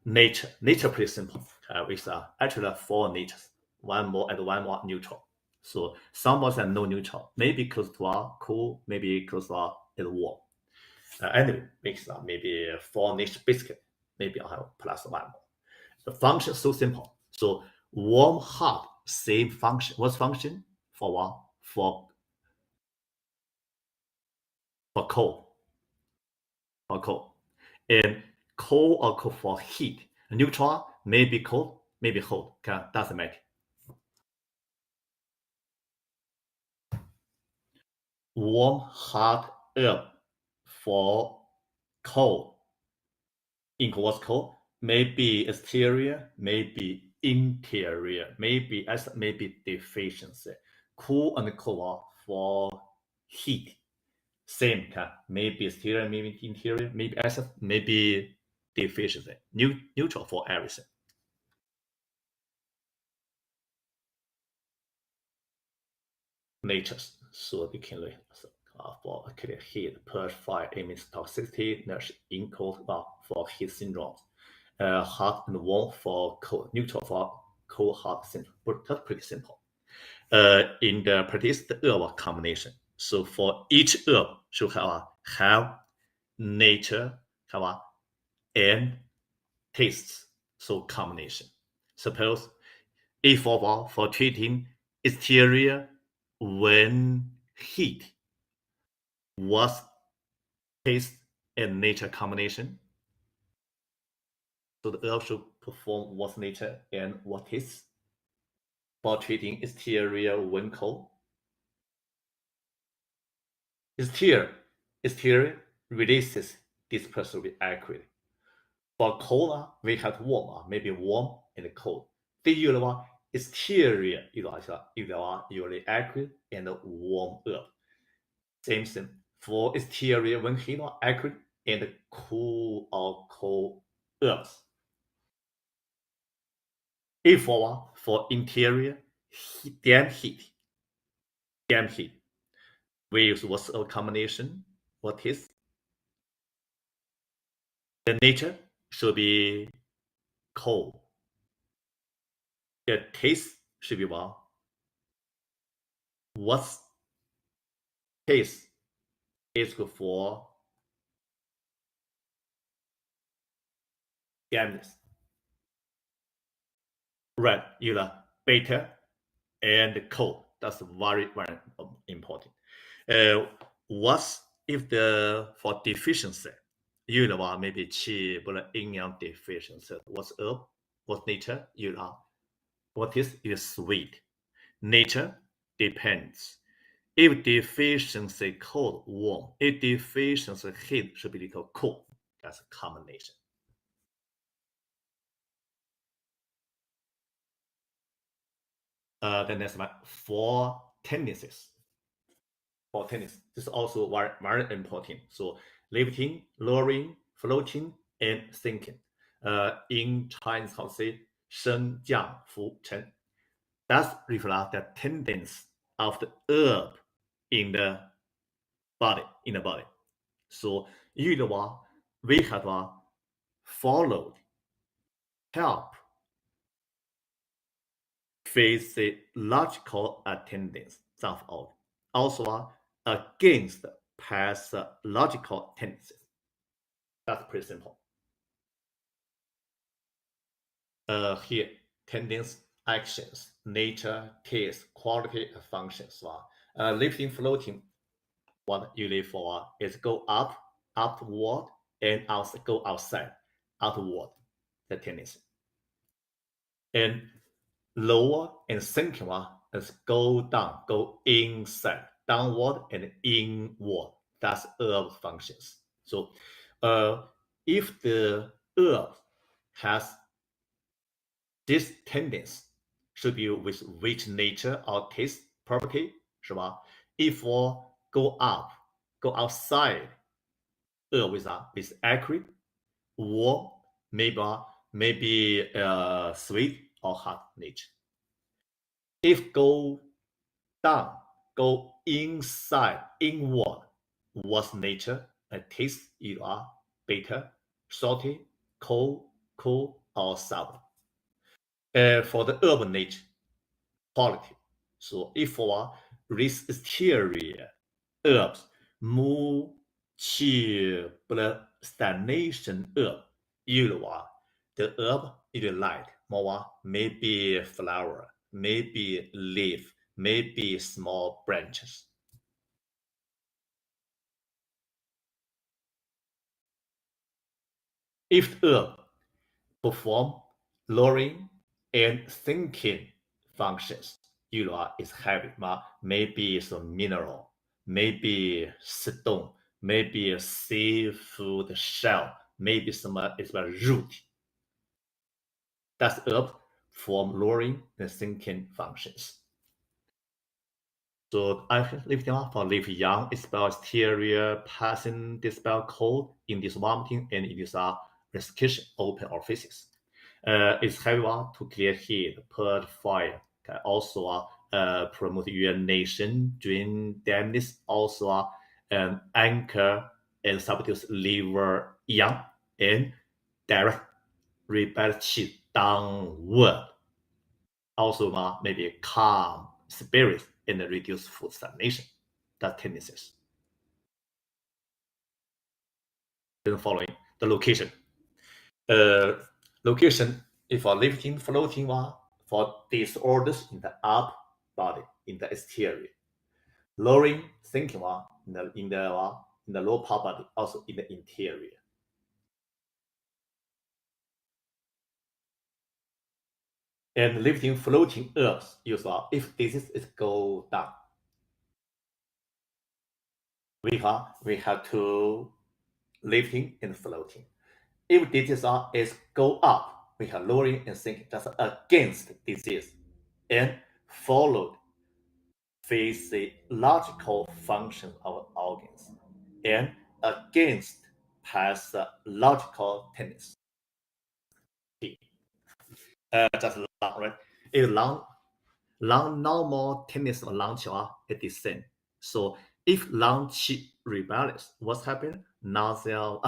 nature pretty simple. With actually 4 natures, one more and one more neutral. So some more than no neutral, maybe close to cool, maybe close to is warm. Anyway, makes maybe 4 nature biscuit, maybe I have plus 1 more. The function is so simple. So warm, hot, same function. What's function? For what? For cold. For cold. And cold or cold for heat. Neutral, maybe cold, maybe hot. Okay? Doesn't matter. Warm, hot, herb for cold. In what's cold? Maybe exterior, maybe interior, maybe deficiency. Cool and cold for heat. Same kind, maybe exterior, maybe interior, maybe acid, maybe deficiency. Neutral for everything. Natures, so they can for acute heat, purify, emits toxicity, nourish in cold for heat syndromes. Hot and warm for cold, neutral for cold hot syndrome. But that's pretty simple. In the practice, the herb combination. So for each herb should have nature, and tastes, so combination. Suppose if for treating exterior when heat, what's taste and nature combination? So the herb should perform what's nature and what taste. For treating exterior when cold, exterior releases this person will be accurate. For cold, we have warm, maybe warm and cold. 第一个的话 exterior 有了 accurate and warm herb. Same thing for exterior when heat accurate and cool or cold herbs. If for interior damp heat, we use what's a combination? What is the nature should be cold. The taste should be what? What's taste is good for dampness. Right, bitter and cold. That's very, very important. What's if for deficiency? Maybe qi 不能营养 deficiency. What's up? What's nature? What is sweet? Nature depends. If deficiency cold, warm. If deficiency heat, should be little cool. That's a combination. The next one, for tendencies. For tendencies, this is also very, very important. So lifting, lowering, floating, and sinking. In Chinese, how to say 升降浮沉. That's reflect the tendency of the herb in the body. So we have followed, help physiological attendance of all. Also against pathological tendencies. That's pretty simple. Here, tendencies, actions, nature, taste, quality, functions. Lifting, floating, what you live for is go up, upward, and also go outside, outward, the tendency. And lower and sinking is go down, go inside, downward and inward. That's herb functions. So if the herb has this tendency, should be with which nature or taste property, 是吧? If go up, go outside, with accurate, or maybe sweet or hot nature. If go down, go inside, inward, what's nature and taste you are bitter, salty, cold, cool, or sour. For the urban nature quality. So if for this exterior herbs move to the stagnation herb, the herb is light, more maybe flower, maybe leaf, maybe small branches. If the herb perform lowering and thinking functions, is heavy, maybe some mineral, maybe stone, maybe a seafood shell, maybe some it's a root. That's herb from lowering and thinking functions. So I lifting up for live young, expel exterior, passing, dispel cold, in this vomiting, and it is a restriction open orifices. It's heavy one to clear heat, put fire, can also promote urination, drain dampness, also anchor and subdue liver young, and direct rebel qi downward. Also maybe calm spirit and reduce food stagnation. That tendencies. Then following the location. Location, if for lifting, floating one, for disorders in the upper body, in the exterior. Lowering, sinking one, in the lower body, also in the interior. And lifting, floating earth, use if disease is go down. We have to lifting and floating. If disease is go up, we have lowering and sinking, just against disease, and followed physiological function of organs, and against pathological tendency. Just lung, right? If lung normal tendency of lung qi is the same. So if lung qi rebellious, what's happened? Nausea,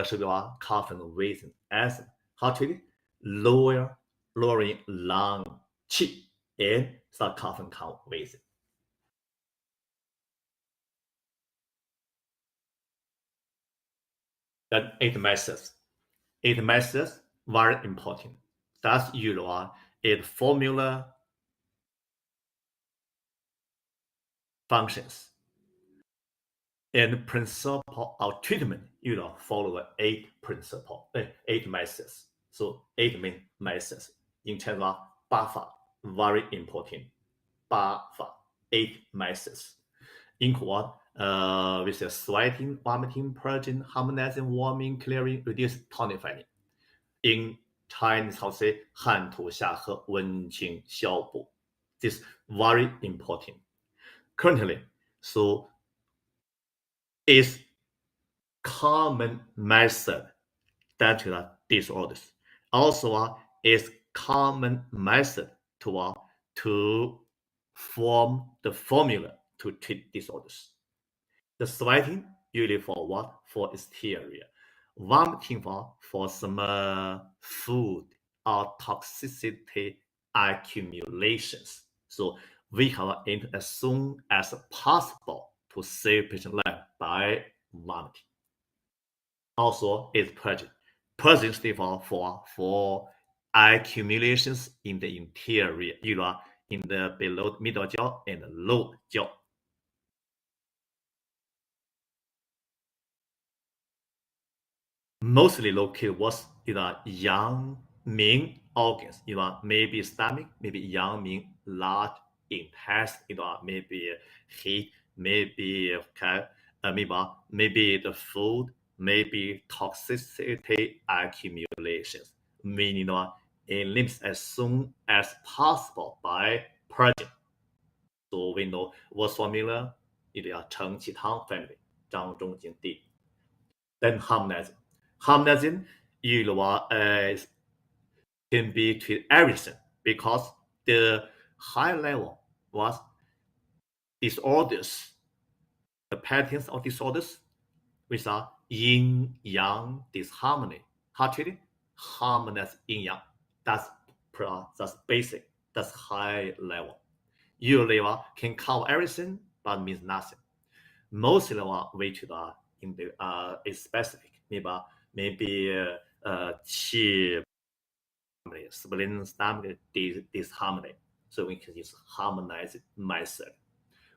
should be coughing, wheezing, acid. How treated? Lowering lung qi and start coughing, wheezing. Then 8 methods. 8 methods very important. That's usually it formula functions. And principle of treatment, follow 8 methods. So 8 main methods in terms of 八法 very important. 八法 8 methods. Include with the sweating, vomiting, purging, harmonizing, warming, clearing, reduce, tonifying. In Chinese, how say 汗吐下喝温清消补. This is very important. Currently, so is common method that to disorders. Also, is common method to form the formula to treat disorders. The sweating usually for what? For exterior. Vomiting for some food or toxicity accumulations. So we have aimed as soon as possible to save patient life by vomiting. Also, is purging. Purging stands for accumulations in the interior, in the below middle jaw and lower jaw. Mostly located was in the Yang Ming organs, maybe stomach, maybe yang mean large intestine, maybe heat, maybe maybe the food, maybe toxicity accumulations, meaning eliminates as soon as possible by purging. So we know what formula 一定要承气汤 family 张仲景地。Then harmonizing. Harmonizing can be treated everything because the high level was disorders, the patterns of disorders which are yin yang disharmony. How treated? Harmonize yin yang. That's basic. That's high level. Usually can cover everything but means nothing. Mostly we treat in the is specific. Maybe qi spleen stomach disharmony. So we can use harmonized method.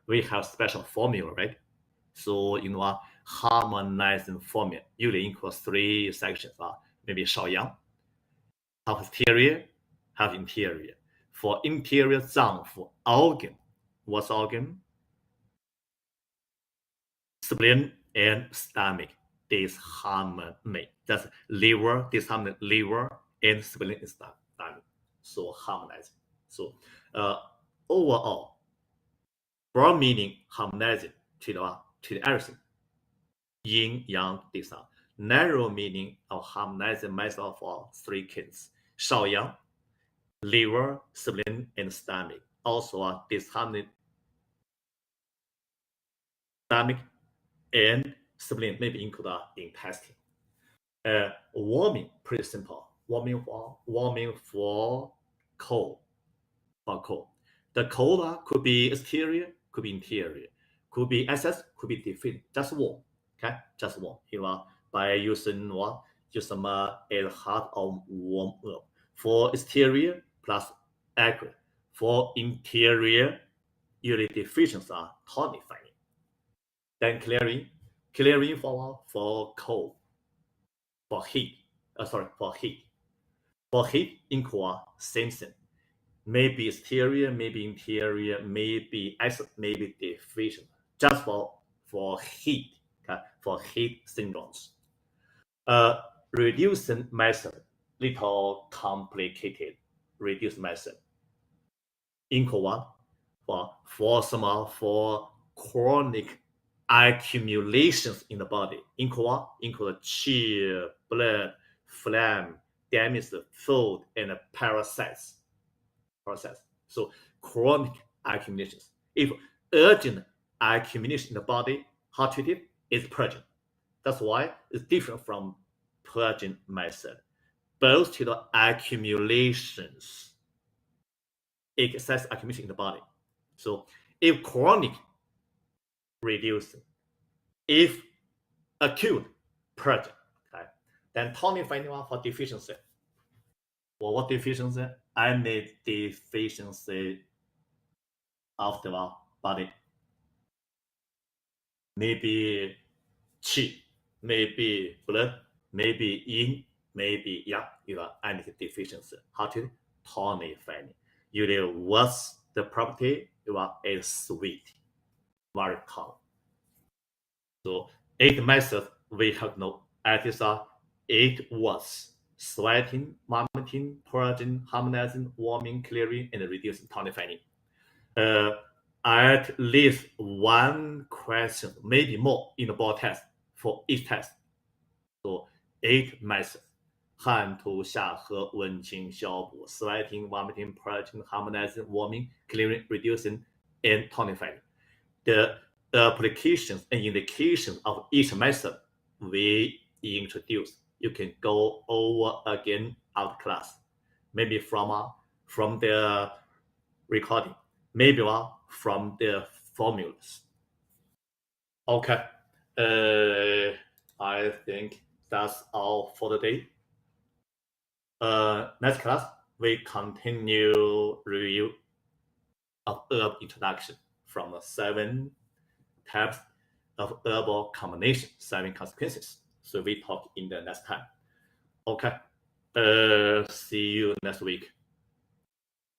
We have special formula, right? So harmonizing formula usually includes 3 sections. Maybe Shaoyang, have exterior, have interior. For interior 脏腑 organ, what's organ? Spleen and stomach disharmony. That's liver disharmony, liver and spleen and stomach. So harmonizing. So overall, broad meaning harmonizing to everything. Yin yang disharmony. Narrow meaning of harmonizing method for 3 kinds. Shaoyang, liver, spleen, and stomach. Also disharmony stomach and spleen, maybe include intestine. Warming, pretty simple. Warming for cold. The cold could be exterior, could be interior, could be excess, could be deficient. Just warm. Okay, just warm. By using just some add hot or warm up. For exterior plus accurate. For interior, usually deficiencies are tonifying. Then clearing for cold. For heat. For heat, include same thing. Maybe exterior, maybe interior, maybe acid, maybe deficient. Just for heat, okay? For heat syndromes. Reducing method, little complicated. Reduce method. Include for chronic accumulations in the body. Include qi, blood, phlegm, damaged food, and parasites. So chronic accumulations. If urgent accumulation in the body, how treated is purging. That's why it's different from purging method. Both to the accumulations, excess accumulation in the body. So if chronic, reducing. If acute, purging. Okay. Then tonifying for deficiency. For what deficiency? Any deficiency of the body. Maybe qi, maybe blood, maybe yin, maybe yang, any deficiency. How to tonify? Usually what's the property? Is sweet. Very common. So 8 methods we have no. It are 8 words: sweating, vomiting, purging, harmonizing, warming, clearing, and reducing, tonifying. At least 1 question, maybe more, in the board test for each test. So 8 methods: 汗吐下颌温清消补 sweating, vomiting, purging, harmonizing, warming, clearing, reducing, and tonifying. The applications and indications of each method we introduce. You can go over again out class. Maybe from the recording. Maybe from the formulas. Okay. I think that's all for the day. Next class, we continue review of herb introduction from 7 types of herbal combination, 7 consequences. So we talk in the next time. Okay. See you next week.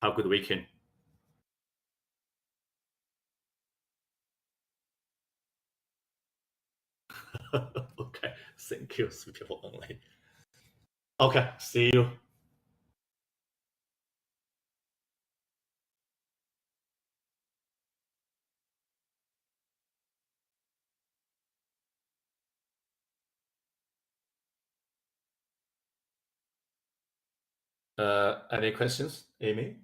Have a good weekend. Okay, thank you, people only. Okay, see you. Any questions, Amy?